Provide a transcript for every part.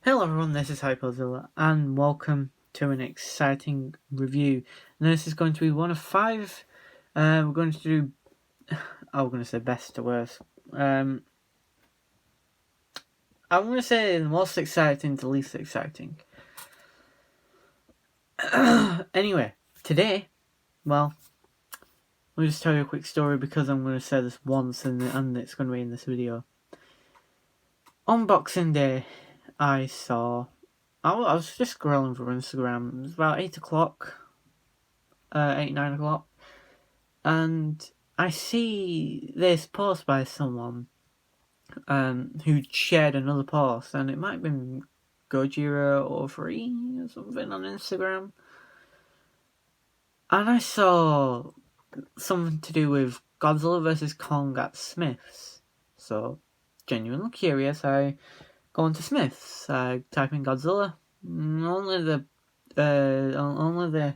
Hello everyone, this is Godzilla, and welcome to an exciting review. And this is going to be one of 5. We're going to do, I'm going to say best to worst. I'm going to say the most exciting to least exciting. Anyway, today, well, let me just tell you a quick story because I'm going to say this once and it's going to be in this video. On Boxing Day, I was just scrolling through Instagram. It was about 8 o'clock. 8, 9 o'clock. And I see this post by someone who shared another post. And it might have been Gojira or Free or something on Instagram. And I saw something to do with Godzilla vs. Kong at Smith's. So, genuinely curious, I go into Smith's. I type in Godzilla. Only the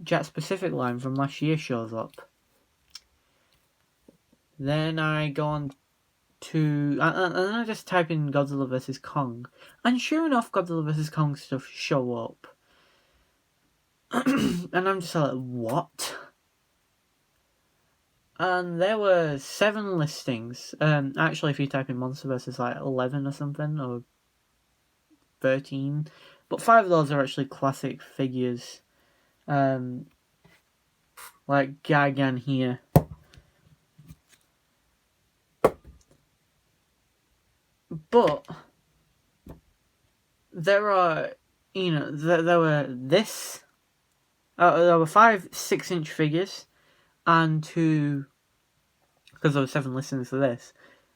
Jet Specific line from last year shows up. Then I go on to and I just type in Godzilla vs. Kong, and sure enough, Godzilla vs. Kong stuff show up, and I'm just like, what? And there were 7 listings. Actually, if you type in Monsterverse, it's like 11 or something, or 13. But 5 of those are actually classic figures. Like Gigan here. But there are, there were 5 6-inch figures, and 2, because there were 7 listings to this,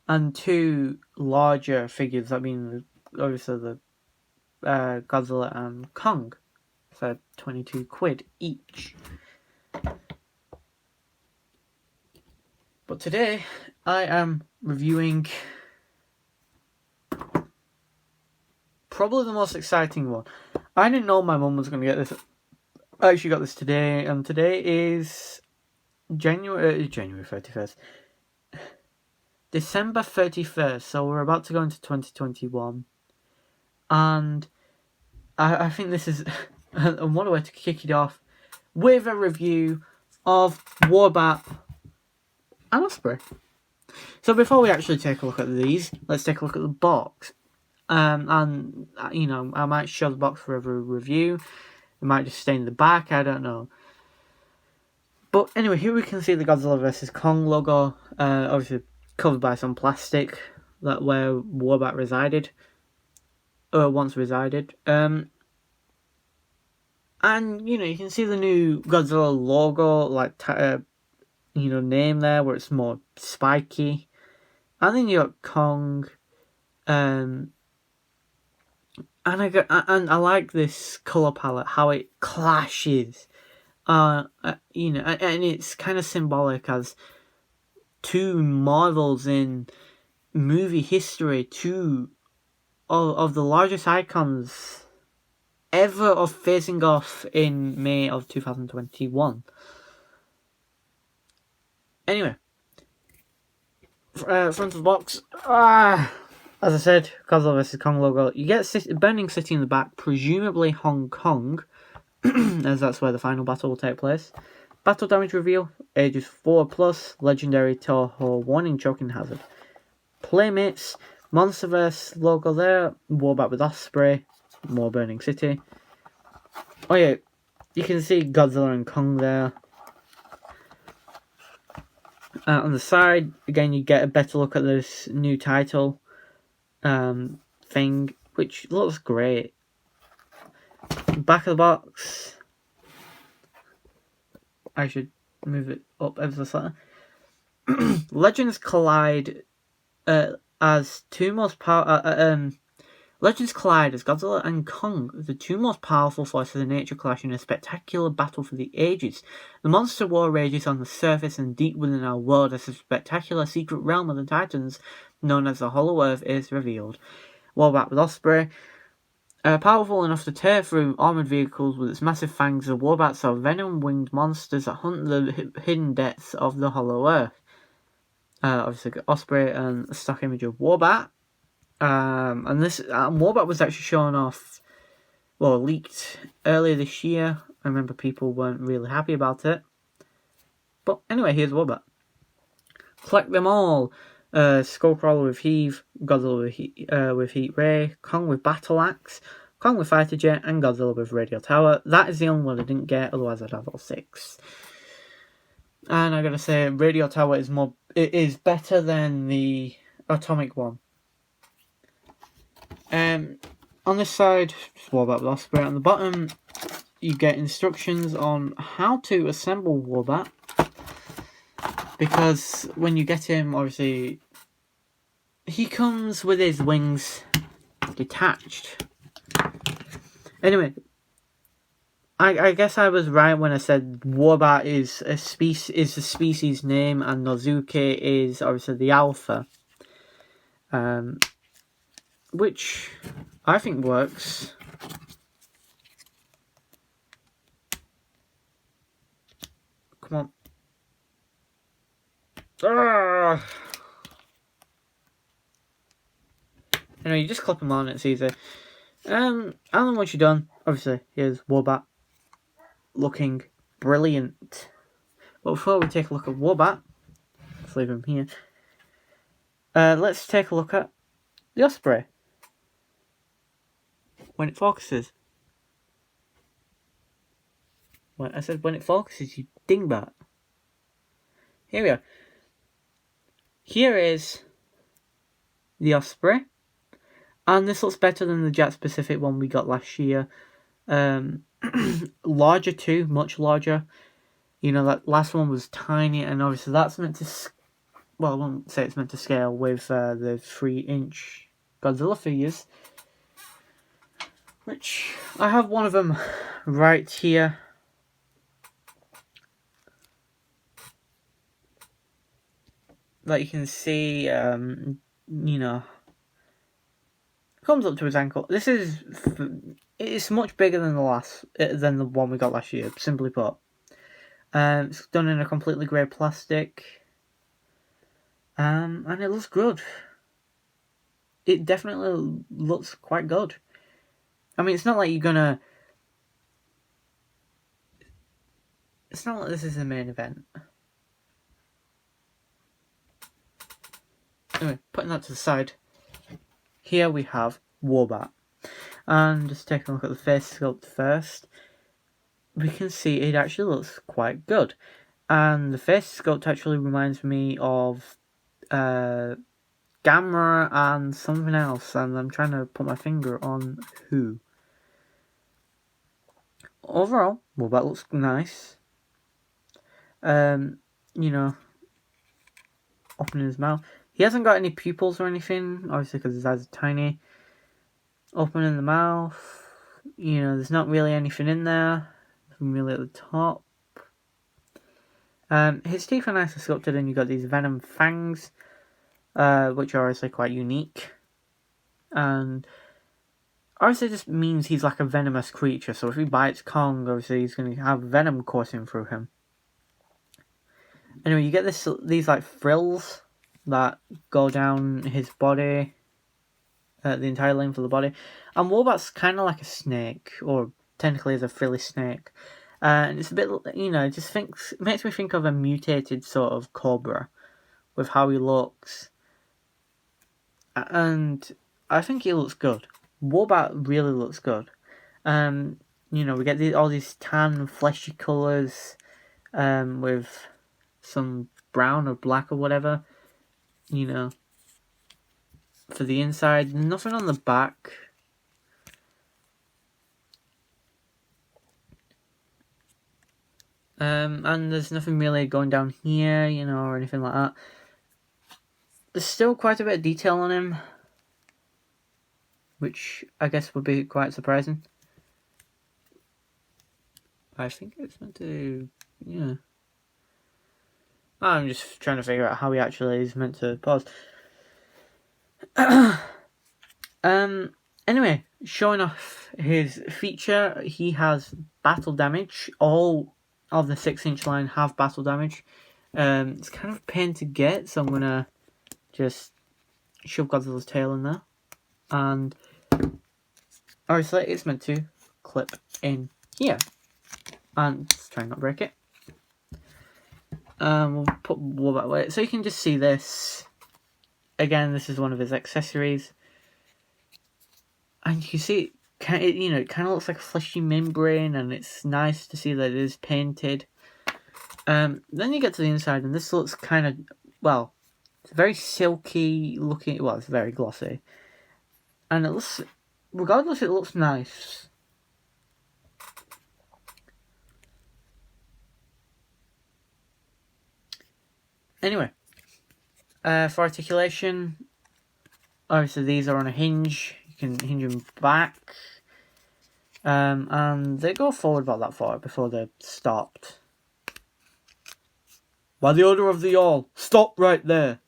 and 2 larger figures. I mean, obviously the Godzilla and Kong for £22 each. But today I am reviewing probably the most exciting one. I didn't know my mum was going to get this. I actually got this today, and today is January 31st. December 31st, so we're about to go into 2021. And I think this is and what a way to kick it off with a review of Warbat and Osprey. So before we actually take a look at these, let's take a look at the box. And I might show the box for every review. It might just stay in the back, I don't know. But anyway, here we can see the Godzilla vs. Kong logo, obviously covered by some plastic, that where Warbat once resided. And you can see the new Godzilla logo, like name there, where it's more spiky. And then you got Kong, and I like this color palette, how it clashes, and it's kind of symbolic as 2 marvels in movie history, 2 of the largest icons ever of facing off in May of 2021. Anyway, front of the box. As I said, Godzilla vs. Kong logo. You get Burning City in the back, presumably Hong Kong, as that's where the final battle will take place. Battle damage reveal, ages 4+, legendary Toho warning choking hazard. Playmates, Monsterverse logo there, Warbat with Osprey, more Burning City. Oh yeah, you can see Godzilla and Kong there. On the side, again, you get a better look at this new title thing, which looks great. Back of the box, I should move it up ever so slightly. Legends collide as Legends collide as Godzilla and Kong, the 2 most powerful forces of nature, clash in a spectacular battle for the ages. The monster war rages on the surface and deep within our world as a spectacular secret realm of the Titans, known as the Hollow Earth, is revealed. Warbat with Osprey. Powerful enough to tear through armoured vehicles with its massive fangs, the Warbats are venom-winged monsters that hunt the hidden depths of the Hollow Earth. Obviously got Osprey and a stock image of Warbat. And this Warbat was actually shown off, well, leaked earlier this year. I remember people weren't really happy about it. But anyway, here's Warbat. Collect them all. Skullcrawler with Heave, Godzilla with Heat Ray, Kong with Battle Axe, Kong with Fighter Jet, and Godzilla with Radio Tower. That is the only one I didn't get, otherwise I'd have all 6. And I gotta say, Radio Tower is better than the Atomic one. On this side, Warbat with Osprey. On the bottom, you get instructions on how to assemble Warbat. Because when you get him, obviously, he comes with his wings detached. Anyway, I guess I was right when I said Warbat is the species name, and Nozuke is obviously the alpha. Which I think works. Come on. Anyway, you just clip them on, it's easy. And then once you're done, obviously, here's Warbat. Looking brilliant. But before we take a look at Warbat, let's leave him here. Let's take a look at the Osprey. When it focuses. I said when it focuses, you dingbat. Here we are. Here is the Osprey. And this looks better than the Jet Specific one we got last year. Larger too, much larger. You know, that last one was tiny, and obviously that's meant to... Well, I won't say it's meant to scale with the 3-inch Godzilla figures. Which, I have one of them right here. Like you can see, you know, comes up to his ankle. It's much bigger than the one we got last year, simply put. It's done in a completely grey plastic. And it looks good. It definitely looks quite good. I mean, it's not like you're gonna... It's not like this is the main event. Anyway, putting that to the side. Here we have Warbat. And just taking a look at the face sculpt first. We can see it actually looks quite good. And the face sculpt actually reminds me of Gamera and something else. And I'm trying to put my finger on who. Overall, Warbat looks nice. You know, opening his mouth. He hasn't got any pupils or anything, obviously because his eyes are tiny. Opening the mouth. You know, there's not really anything in there. Nothing really at the top. His teeth are nicely sculpted, and you've got these venom fangs, which are obviously quite unique. And obviously this means he's like a venomous creature, so if he bites Kong, obviously he's going to have venom coursing through him. Anyway, you get these like frills that go down his body, the entire length of the body. And Warbat's kind of like a snake, or technically is a frilly snake. And it's a bit, you know, it makes me think of a mutated sort of cobra with how he looks. And I think he looks good. Warbat really looks good. You know, we get all these tan, fleshy colours with some brown or black or whatever. You know, for the inside, nothing on the back. And there's nothing really going down here, you know, or anything like that. There's still quite a bit of detail on him, which I guess would be quite surprising. I think it's meant to, yeah. I'm just trying to figure out how he actually is meant to pose. Anyway, showing off his feature, he has battle damage. All of the 6-inch line have battle damage. It's kind of a pain to get, so I'm gonna just shove Godzilla's tail in there. and obviously it's meant to clip in here. And let's try and not break it. We'll put Warbat away. So you can just see this. Again, this is one of his accessories. And you can see it kind of looks like a fleshy membrane, and it's nice to see that it is painted. Then you get to the inside, and this looks kind of, well, it's very silky looking. Well, it's very glossy. And it looks, regardless, it looks nice. Anyway, for articulation, obviously these are on a hinge. You can hinge them back. And they go forward about that far before they're stopped. By the order of the all, stop right there.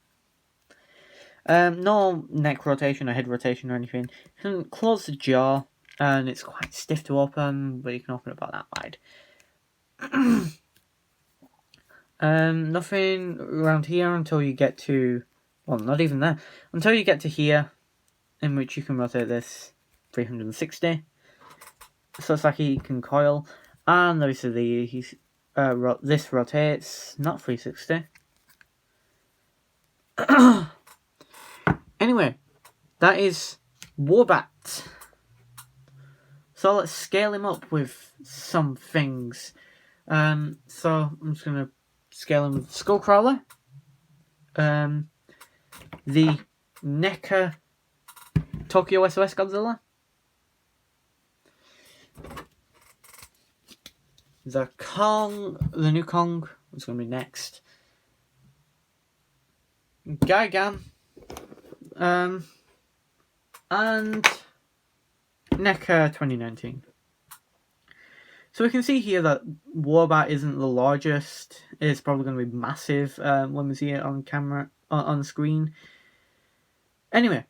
No neck rotation or head rotation or anything. You can close the jaw, and it's quite stiff to open, but you can open it about that wide. Nothing around here until you get to, well, not even there, until you get to here, in which you can rotate this 360. So it's like he can coil, and obviously this rotates, not 360. Anyway, that is Warbat. So let's scale him up with some things. So I'm just going to scale him with Skullcrawler, the NECA Tokyo SOS Godzilla, the new Kong, is going to be next, Gigan, and NECA 2019. So we can see here that Warbat isn't the largest. It's probably going to be massive when we see it on camera, on screen. Anyway,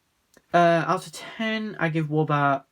out of 10, I give Warbat